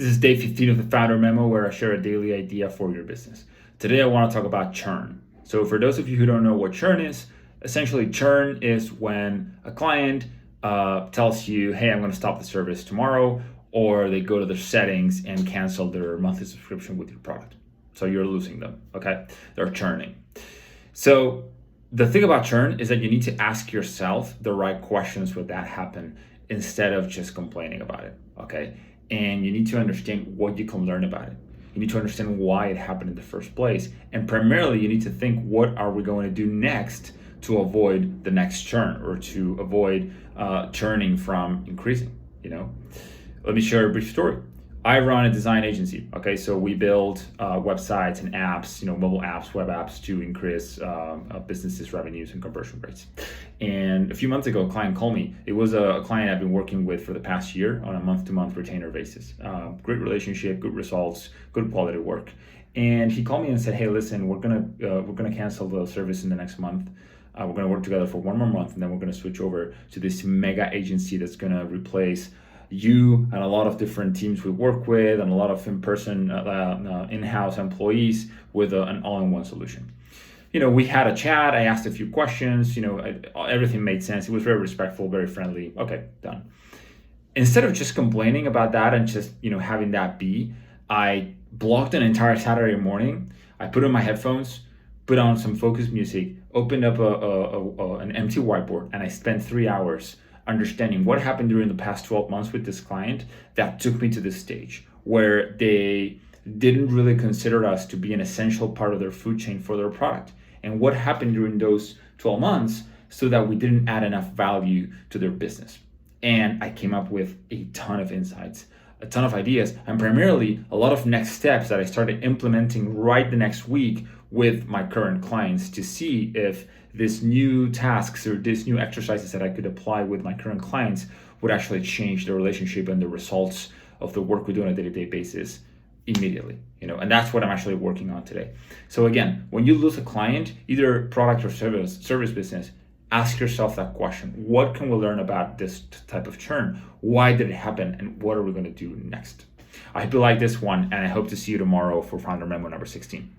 This is day 15 of the Founder Memo, where I share a daily idea for your business. Today, I want to talk about churn. So for those of you who don't know what churn is, essentially churn is when a client tells you, hey, I'm going to stop the service tomorrow, or they go to their settings and cancel their monthly subscription with your product. So you're losing them, okay? They're churning. So the thing about churn is that you need to ask yourself the right questions when that happen instead of just complaining about it, okay? And you need to understand what you can learn about it. You need to understand why it happened in the first place. And primarily, you need to think, what are we going to do next to avoid the next churn, or to avoid churning from increasing, Let me share a brief story. I run a design agency, okay? So we build websites and apps, mobile apps, web apps, to increase businesses' revenues and conversion rates. And a few months ago, a client called me. It was a client I've been working with for the past year on a month-to-month retainer basis. Great relationship, good results, good quality work. And he called me and said, hey, listen, we're gonna cancel the service in the next month. We're gonna work together for one more month, and then we're gonna switch over to this mega agency that's gonna replace you and a lot of different teams we work with, and a lot of in-person in-house employees, with an all-in-one solution. We had a chat. I asked a few questions. Everything made sense. It was very respectful, very friendly. Okay, done. Instead of just complaining about that and just having that be, I blocked an entire Saturday morning. I put on my headphones, put on some focused music, opened up an empty whiteboard, and I spent 3 hours understanding what happened during the past 12 months with this client that took me to this stage where they didn't really consider us to be an essential part of their food chain for their product, and what happened during those 12 months so that we didn't add enough value to their business. And I came up with a ton of insights, a ton of ideas, and primarily a lot of next steps that I started implementing right the next week with my current clients, to see if this new tasks or these new exercises that I could apply with my current clients would actually change the relationship and the results of the work we do on a day-to-day basis immediately, and that's what I'm actually working on today. So again, when you lose a client, either product or service business, ask yourself that question: what can we learn about this type of churn? Why did it happen? And what are we going to do next? I hope you like this one, and I hope to see you tomorrow for Founder Memo number 16.